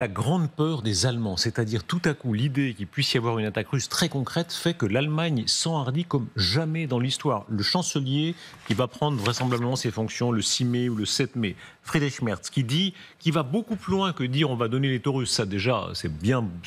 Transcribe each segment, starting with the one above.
La grande peur des Allemands, c'est-à-dire tout à coup l'idée qu'il puisse y avoir une attaque russe très concrète, fait que l'Allemagne s'enhardit comme jamais dans l'histoire. Le chancelier, qui va prendre vraisemblablement ses fonctions le 6 mai ou le 7 mai, Friedrich Merz, qui va beaucoup plus loin que dire on va donner les Taurus. Ça déjà, c'est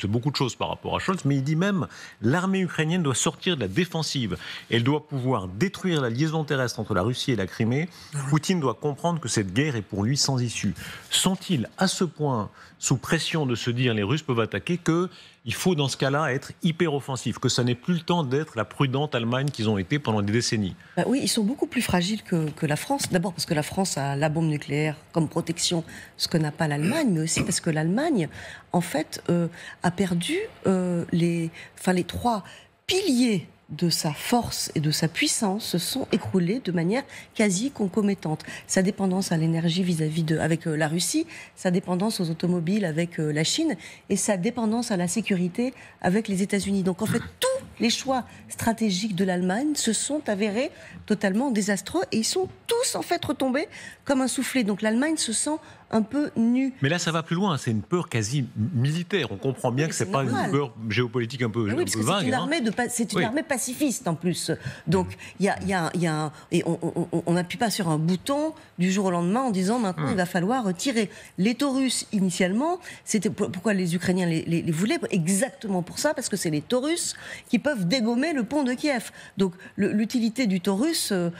beaucoup de choses par rapport à Scholz, mais il dit même l'armée ukrainienne doit sortir de la défensive. Elle doit pouvoir détruire la liaison terrestre entre la Russie et la Crimée. Poutine doit comprendre que cette guerre est pour lui sans issue. Sont-ils à ce point sous pression de se dire les Russes peuvent attaquer qu'il faut dans ce cas-là être hyper offensif, que ça n'est plus le temps d'être la prudente Allemagne qu'ils ont été pendant des décennies? Oui, ils sont beaucoup plus fragiles que la France. D'abord parce que la France a la bombe nucléaire comme protection, ce que n'a pas l'Allemagne, mais aussi parce que l'Allemagne, en fait, a perdu les trois piliers de sa force et de sa puissance se sont écroulés de manière quasi concomitante. Sa dépendance à l'énergie avec la Russie, sa dépendance aux automobiles avec la Chine et sa dépendance à la sécurité avec les États-Unis. Donc en fait, tous les choix stratégiques de l'Allemagne se sont avérés totalement désastreux et ils sont tous en fait retombés comme un soufflet. Donc l'Allemagne se sent un peu nue. Mais là, ça va plus loin. C'est une peur quasi militaire. On comprend bien que c'est pas une peur géopolitique un peu vague. C'est une armée c'est une armée pacifiste en plus. Donc on n'appuie pas sur un bouton du jour au lendemain en disant maintenant il va falloir tirer. Les Taurus initialement, c'était pourquoi les Ukrainiens les voulaient exactement pour ça, parce que c'est les Taurus qui peuvent dégommer le pont de Kiev. Donc l'utilité du Taurus, le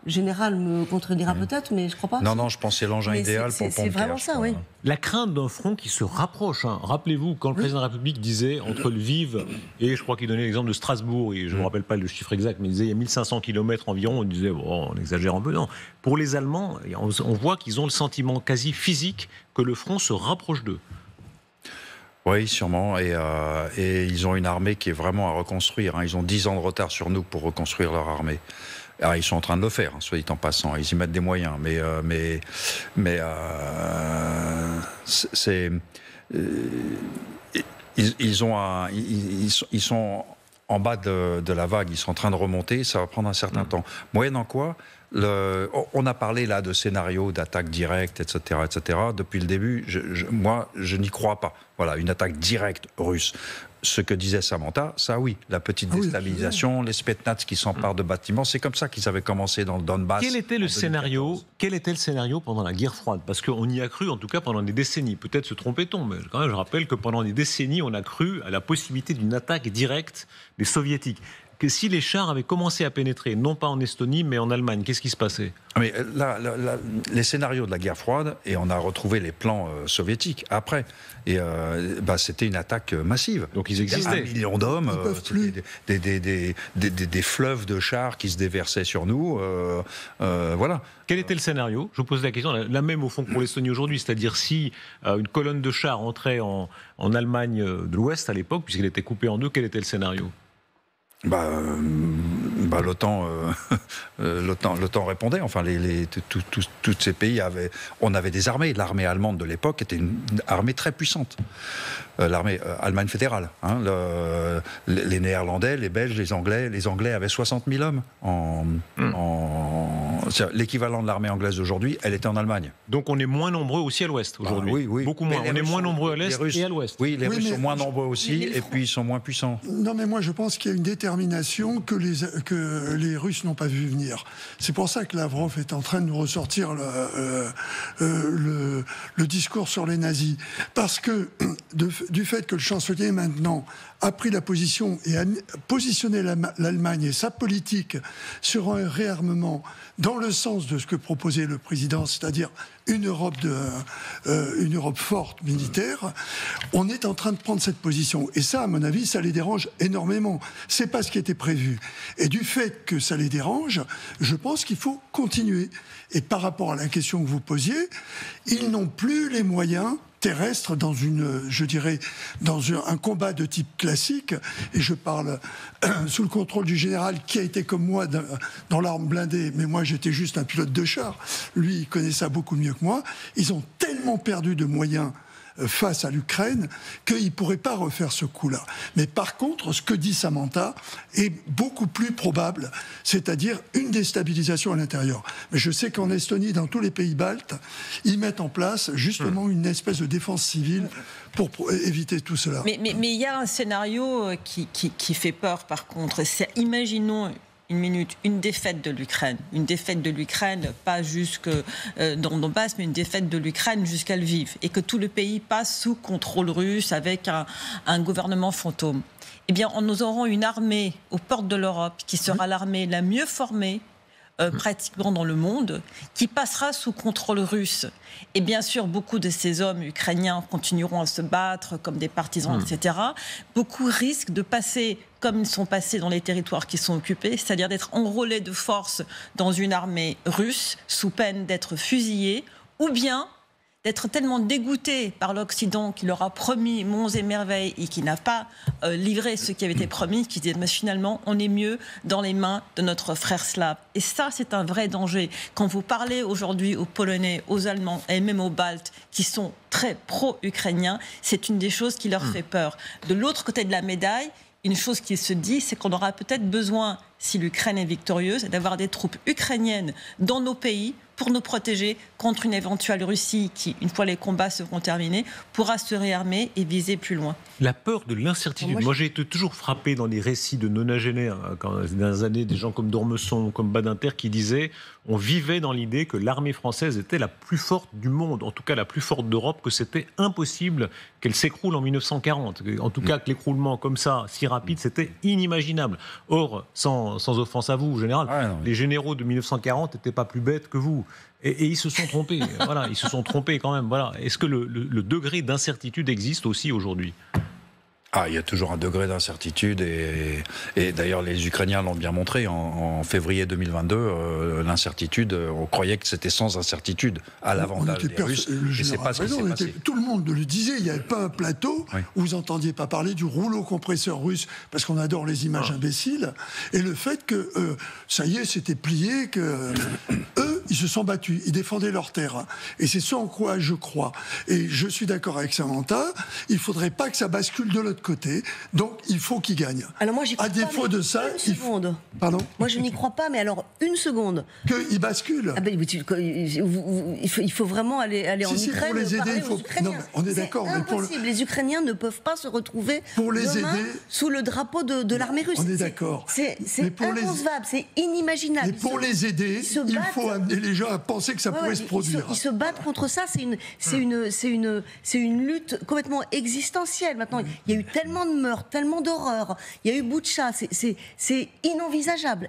général me contredira peut-être, mais je crois pas. Non, je pense que c'est l'engin idéal pour le pont de Kiev. C'est vraiment ça, oui. La crainte d'un front qui se rapproche. Rappelez-vous, quand le président de la République disait entre Lviv et je crois qu'il donnait l'exemple de Strasbourg, et je ne me rappelle pas le chiffre exact, mais il disait il y a 1500 km environ, on disait bon, on exagère un peu. Non. Pour les Allemands, on voit qu'ils ont le sentiment quasi physique que le front se rapproche d'eux. Oui, sûrement. Et ils ont une armée qui est vraiment à reconstruire. Ils ont 10 ans de retard sur nous pour reconstruire leur armée. Alors, ils sont en train de le faire, soit dit en passant. Ils y mettent des moyens. Ils sont en bas de la vague. Ils sont en train de remonter. Ça va prendre un certain temps. Moyennant quoi, on a parlé là de scénarios d'attaque directe, etc., etc. Depuis le début, moi, je n'y crois pas. Voilà, une attaque directe russe. Ce que disait Samantha, ça oui, la petite déstabilisation, les Spetsnaz qui s'emparent de bâtiments, c'est comme ça qu'ils avaient commencé dans le Donbass. Quel était le scénario pendant la guerre froide? Parce qu'on y a cru, en tout cas pendant des décennies. Peut-être se trompait-on, mais quand même, je rappelle que pendant des décennies, on a cru à la possibilité d'une attaque directe des Soviétiques. Que si les chars avaient commencé à pénétrer, non pas en Estonie, mais en Allemagne, qu'est-ce qui se passait? Mais là, les scénarios de la guerre froide, et on a retrouvé les plans soviétiques après, et c'était une attaque massive. Donc ils existaient. 1 million d'hommes, des fleuves de chars qui se déversaient sur nous, voilà. Quel était le scénario? Je vous pose la question, la même au fond pour l'Estonie aujourd'hui, c'est-à-dire si une colonne de chars entrait en Allemagne de l'Ouest à l'époque, puisqu'elle était coupée en deux, quel était le scénario? L'OTAN répondait. Enfin, tous ces pays on avait des armées. L'armée allemande de l'époque était une armée très puissante. L'armée Allemagne fédérale. Les Néerlandais, les Belges, les Anglais avaient 60 000 hommes l'équivalent de l'armée anglaise d'aujourd'hui, elle était en Allemagne. Donc on est moins nombreux aussi à l'Ouest aujourd'hui. Oui. Beaucoup moins. On est moins nombreux à l'Est et à l'Ouest. Oui, les Russes sont moins nombreux aussi, et puis ils sont moins puissants. Non, mais moi je pense qu'il y a une détermination que les Russes n'ont pas vu venir. C'est pour ça que Lavrov est en train de nous ressortir le discours sur les nazis. Parce que du fait que le chancelier maintenant a pris la position et a positionné l'Allemagne et sa politique sur un réarmement dans le sens de ce que proposait le président, c'est-à-dire une Europe forte militaire, on est en train de prendre cette position. Et ça, à mon avis, ça les dérange énormément. C'est pas ce qui était prévu. Et du fait que ça les dérange, je pense qu'il faut continuer. Et par rapport à la question que vous posiez, ils n'ont plus les moyens terrestre dans un combat de type classique, et je parle sous le contrôle du général qui a été comme moi dans l'arme blindée, mais moi j'étais juste un pilote de char, lui il connaît ça beaucoup mieux que moi. Ils ont tellement perdu de moyens face à l'Ukraine qu'il ne pourrait pas refaire ce coup-là. Mais par contre, ce que dit Samantha est beaucoup plus probable, c'est-à-dire une déstabilisation à l'intérieur. Mais je sais qu'en Estonie, dans tous les pays baltes, ils mettent en place justement une espèce de défense civile pour éviter tout cela. Mais il y a un scénario qui fait peur, par contre. C'est, imaginons une défaite de l'Ukraine. Une défaite de l'Ukraine, pas jusque dans le Donbass, mais une défaite de l'Ukraine jusqu'à Lviv. Et que tout le pays passe sous contrôle russe avec un gouvernement fantôme. Eh bien, nous aurons une armée aux portes de l'Europe qui sera l'armée la mieux formée pratiquement dans le monde, qui passera sous contrôle russe. Et bien sûr, beaucoup de ces hommes ukrainiens continueront à se battre comme des partisans, etc. Beaucoup risquent de passer comme ils sont passés dans les territoires qui sont occupés, c'est-à-dire d'être enrôlés de force dans une armée russe, sous peine d'être fusillés, ou bien d'être tellement dégoûtés par l'Occident qui leur a promis monts et merveilles et qui n'a pas livré ce qui avait été promis, qui disait mais finalement on est mieux dans les mains de notre frère slave. Et ça, c'est un vrai danger. Quand vous parlez aujourd'hui aux Polonais, aux Allemands et même aux Baltes qui sont très pro-ukrainiens, c'est une des choses qui leur fait peur. De l'autre côté de la médaille, une chose qui se dit, c'est qu'on aura peut-être besoin, si l'Ukraine est victorieuse, d'avoir des troupes ukrainiennes dans nos pays pour nous protéger contre une éventuelle Russie qui, une fois les combats seront terminés, pourra se réarmer et viser plus loin. La peur de l'incertitude. Moi, j'ai été toujours frappé dans les récits de nonagénaires, quand dans les dernières années, des gens comme d'Ormesson, comme Badinter, qui disaient on vivait dans l'idée que l'armée française était la plus forte du monde, en tout cas la plus forte d'Europe, que c'était impossible qu'elle s'écroule en 1940. En tout cas, que l'écroulement comme ça, si rapide, c'était inimaginable. Or, sans offense à vous, général, les généraux de 1940 n'étaient pas plus bêtes que vous. Et ils se sont trompés. Voilà, ils se sont trompés quand même. Voilà. Est-ce que le degré d'incertitude existe aussi aujourd'hui ? Il y a toujours un degré d'incertitude et d'ailleurs les Ukrainiens l'ont bien montré en février 2022, l'incertitude, on croyait que c'était sans incertitude à l'avantage des Russes et c'est pas ce qui s'est passé. Tout le monde le disait, il n'y avait pas un plateau où vous n'entendiez pas parler du rouleau compresseur russe parce qu'on adore les images imbéciles et le fait que ça y est, c'était plié, que eux, ils se sont battus, ils défendaient leur terrain et c'est ce en quoi je crois et je suis d'accord avec Samantha, il ne faudrait pas que ça bascule de l'autre côté, donc il faut qu'il gagne. Alors moi, j'y crois à défaut pas, de ça, Pardon. Moi, je n'y crois pas, mais alors une seconde. Qu'il bascule. Il faut vraiment aller en Ukraine. Pour les aider, il faut. Non, on est d'accord. C'est impossible. Les Ukrainiens ne peuvent pas se retrouver pour les aider sous le drapeau de l'armée russe. On est d'accord. C'est inconcevable, c'est inimaginable. Et pour les aider, il faut amener les gens à penser que ça pourrait se produire. Ils se battent contre ça. C'est une lutte complètement existentielle. Maintenant, il y a eu tellement de meurtres, tellement d'horreurs. Il y a eu Boutcha. C'est inenvisageable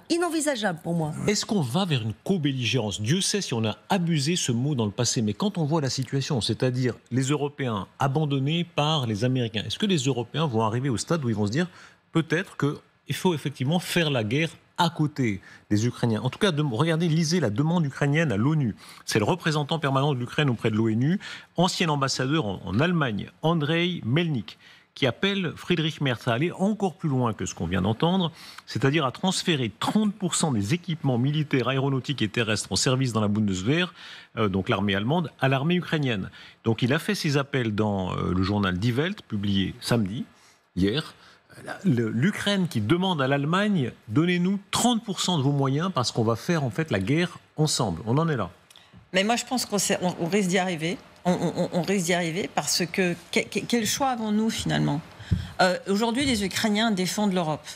pour moi. Est-ce qu'on va vers une co-belligérance ? Dieu sait si on a abusé ce mot dans le passé, mais quand on voit la situation, c'est-à-dire les Européens abandonnés par les Américains, est-ce que les Européens vont arriver au stade où ils vont se dire peut-être qu'il faut effectivement faire la guerre à côté des Ukrainiens. En tout cas, regardez, lisez la demande ukrainienne à l'ONU. C'est le représentant permanent de l'Ukraine auprès de l'ONU, ancien ambassadeur en Allemagne, Andrei Melnik, qui appelle Friedrich Merz à aller encore plus loin que ce qu'on vient d'entendre, c'est-à-dire à transférer 30% des équipements militaires, aéronautiques et terrestres en service dans la Bundeswehr, donc l'armée allemande, à l'armée ukrainienne. Donc il a fait ses appels dans le journal Die Welt, publié samedi, hier. L'Ukraine qui demande à l'Allemagne « Donnez-nous 30% de vos moyens parce qu'on va faire en fait la guerre ensemble ». On en est là. Mais moi je pense qu'on risque d'y arriver. On risque d'y arriver parce que quel choix avons-nous finalement ? Aujourd'hui, les Ukrainiens défendent l'Europe.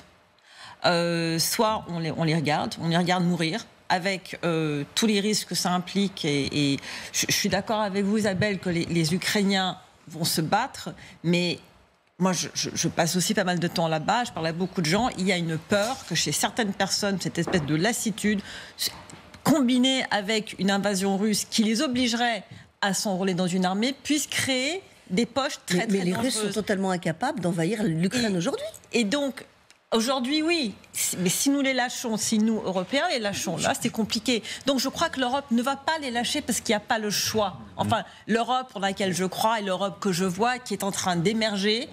Soit on les regarde mourir avec tous les risques que ça implique. Et je suis d'accord avec vous, Isabelle, que les Ukrainiens vont se battre, mais moi, je passe aussi pas mal de temps là-bas, je parle à beaucoup de gens. Il y a une peur que chez certaines personnes, cette espèce de lassitude, combinée avec une invasion russe qui les obligerait à s'enrôler dans une armée, puisse créer des poches très mais les Russes sont totalement incapables d'envahir l'Ukraine aujourd'hui. Et donc, aujourd'hui, oui. Mais si nous les lâchons, si nous, Européens, les lâchons, là, c'est compliqué. Donc, je crois que l'Europe ne va pas les lâcher parce qu'il n'y a pas le choix. Enfin, l'Europe pour laquelle je crois et l'Europe que je vois qui est en train d'émerger.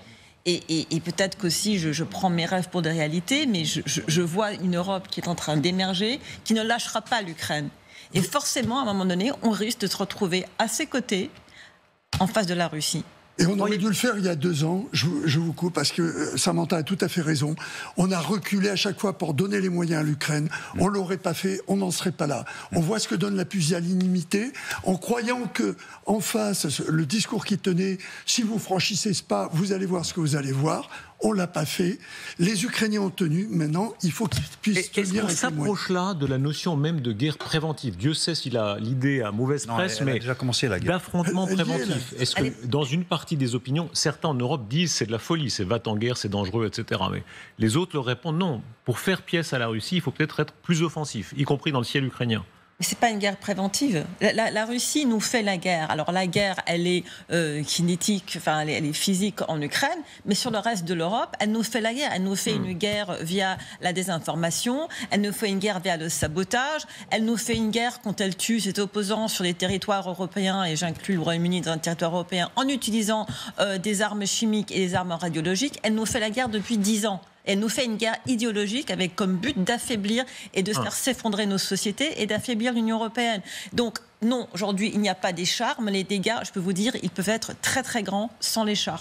Et peut-être qu'aussi je prends mes rêves pour des réalités, mais je vois une Europe qui est en train d'émerger, qui ne lâchera pas l'Ukraine. Et forcément, à un moment donné, on risque de se retrouver à ses côtés, en face de la Russie. Et on aurait dû le faire il y a 2 ans, je vous coupe, parce que Samantha a tout à fait raison. On a reculé à chaque fois pour donner les moyens à l'Ukraine. On ne l'aurait pas fait, on n'en serait pas là. On voit ce que donne la pusillanimité, en croyant que en face, le discours qui tenait, si vous franchissez ce pas, vous allez voir ce que vous allez voir. On ne l'a pas fait. Les Ukrainiens ont tenu. Maintenant, il faut qu'ils puissent tenir. Est-ce qu'on s'approche là de la notion même de guerre préventive? Dieu sait s'il a l'idée à mauvaise presse, mais déjà commencé la guerre. D'affrontement préventif. Est-ce que dans une partie des opinions, certains en Europe disent c'est de la folie, c'est va en guerre, c'est dangereux, etc. Mais les autres leur répondent non. Pour faire pièce à la Russie, il faut peut-être être plus offensif, y compris dans le ciel ukrainien. Mais ce n'est pas une guerre préventive. La Russie nous fait la guerre. Alors la guerre, elle est kinétique, enfin elle est physique en Ukraine, mais sur le reste de l'Europe, elle nous fait la guerre. Elle nous fait une guerre via la désinformation, elle nous fait une guerre via le sabotage, elle nous fait une guerre quand elle tue ses opposants sur les territoires européens, et j'inclus le Royaume-Uni dans un territoire européen, en utilisant des armes chimiques et des armes radiologiques. Elle nous fait la guerre depuis 10 ans. Elle nous fait une guerre idéologique avec comme but d'affaiblir et de faire s'effondrer nos sociétés et d'affaiblir l'Union européenne. Donc non, aujourd'hui, il n'y a pas des chars, mais les dégâts, je peux vous dire, ils peuvent être très très grands sans les chars.